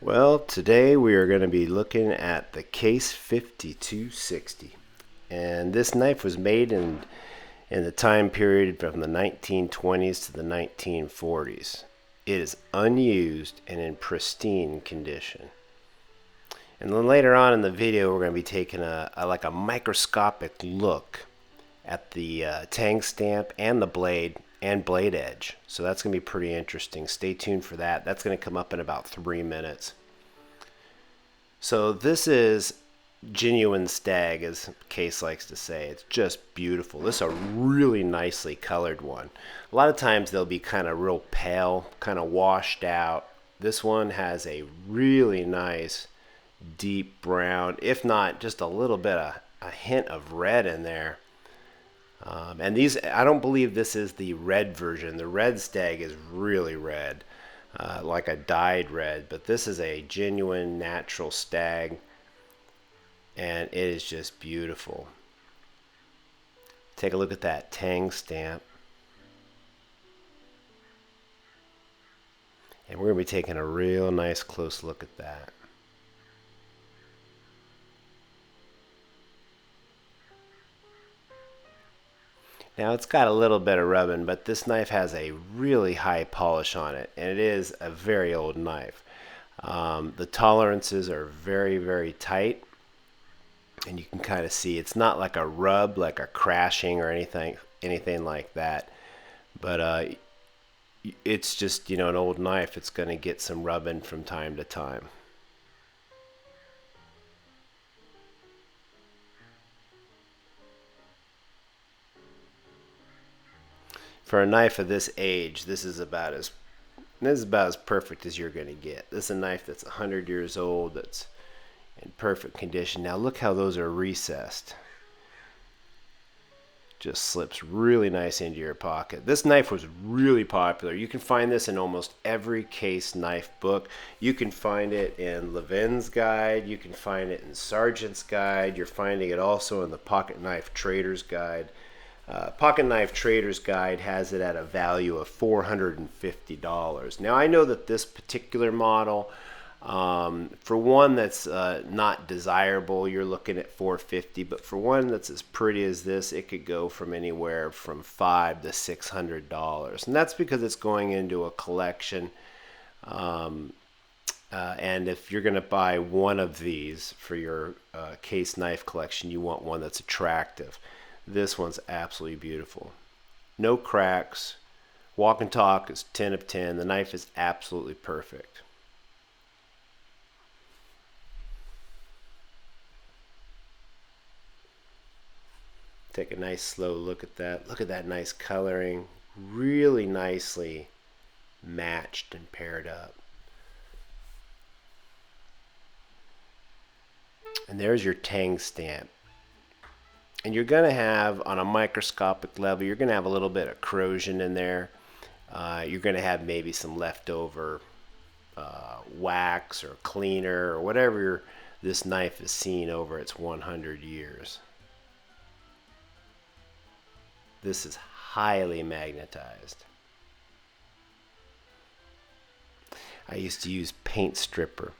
Well, today we are going to be looking at the Case 5260. And this knife was made in the time period from the 1920s to the 1940s. It is unused and in pristine condition. And then later on in the video, we're going to be taking a microscopic look at the tang stamp and the blade and blade edge. So that's going to be pretty interesting. Stay tuned for that. That's going to come up in about 3 minutes. So this is genuine stag, as Case likes to say. It's just beautiful. This is a really nicely colored one. A lot of times they'll be kind of real pale, kind of washed out. This one has a really nice deep brown, if not just a little bit of a hint of red in there. And these, I don't believe this is the red version. The red stag is really red, like a dyed red, but this is a genuine natural stag, and it is just beautiful. Take a look at that tang stamp. And we're going to be taking a real nice close look at that. Now it's got a little bit of rubbing, but this knife has a really high polish on it, and it is a very old knife. The tolerances are very, very tight, and you can kind of see it's not like a rub, like a crashing or anything like that. But it's just, you know, an old knife. It's going to get some rubbing from time to time. For a knife of this age, this is about as perfect as you're going to get. This is a knife that's 100 years old, that's in perfect condition. Now look how those are recessed. Just slips really nice into your pocket. This knife was really popular. You can find this in almost every Case knife book. You can find it in Levin's Guide. You can find it in Sargent's Guide. You're finding it also in the Pocket Knife Trader's Guide. Pocket Knife Trader's Guide has it at a value of $450. Now I know that this particular model, for one that's not desirable, you're looking at $450, but for one that's as pretty as this, it could go from anywhere from $500 to $600, and that's because it's going into a collection. And if you're going to buy one of these for your Case knife collection, you want one that's attractive. This one's absolutely beautiful. No cracks. Walk and talk is 10 of 10. The knife is absolutely perfect. Take a nice slow look at that. Look at that nice coloring. Really nicely matched and paired up. And there's your tang stamp. And you're going to have, on a microscopic level, you're going to have a little bit of corrosion in there. You're going to have maybe some leftover wax or cleaner or whatever this knife has seen over its 100 years. This is highly magnetized. I used to use paint stripper.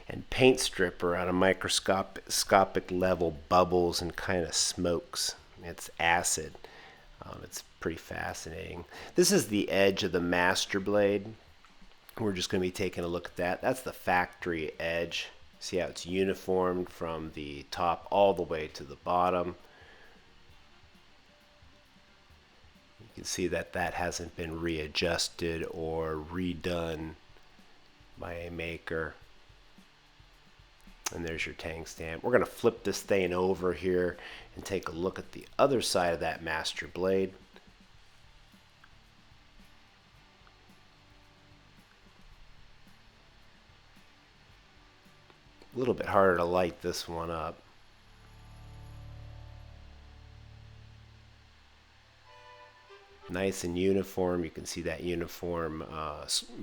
And paint stripper on a microscopic level bubbles and kind of smokes. It's acid. It's pretty fascinating. This is the edge of the master blade. We're just going to be taking a look at that. That's the factory edge. See how it's uniformed from the top all the way to the bottom. You can see that that hasn't been readjusted or redone by a maker. And there's your tang stamp. We're going to flip this thing over here and take a look at the other side of that master blade. A little bit harder to light this one up. Nice and uniform. You can see that uniform,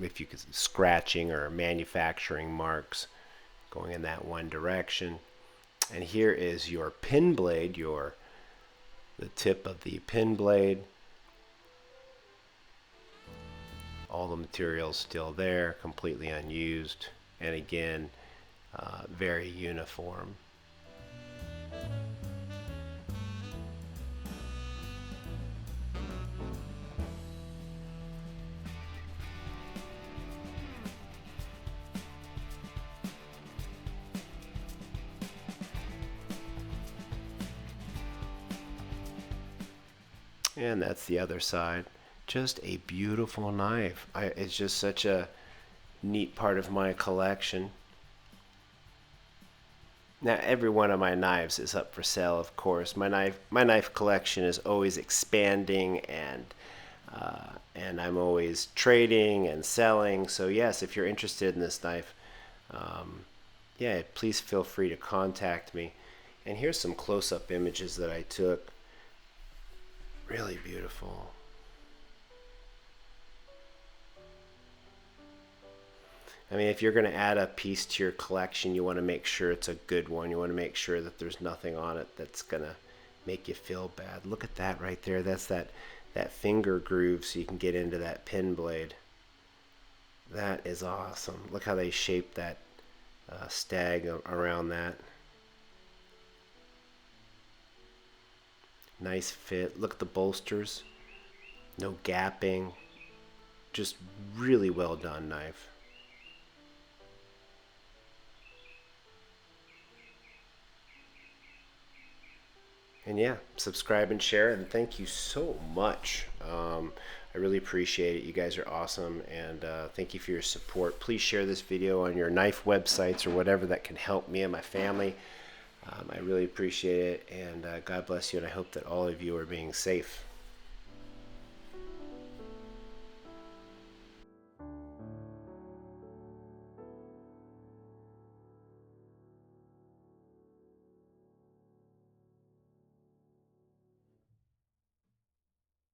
if you can, scratching or manufacturing marks going in that one direction. And here is your pin blade, the tip of the pin blade. All the material's still there, completely unused. and again, very uniform. And that's the other side. Just a beautiful knife. It's just such a neat part of my collection. Now, every one of my knives is up for sale, of course. My knife collection is always expanding, and I'm always trading and selling. So yes, if you're interested in this knife, yeah, please feel free to contact me. And here's some close-up images that I took. Really beautiful. I mean, if you're going to add a piece to your collection, you want to make sure it's a good one. You want to make sure that there's nothing on it that's going to make you feel bad. Look at that right there. That's that finger groove so you can get into that pin blade. That is awesome. Look how they shaped that stag around that. Nice fit. Look at the bolsters. No gapping. Just really well done knife. And yeah, subscribe and share, and thank you so much. I really appreciate it. You guys are awesome, and thank you for your support. Please share this video on your knife websites or whatever that can help me and my family. I really appreciate it, and God bless you, and I hope that all of you are being safe.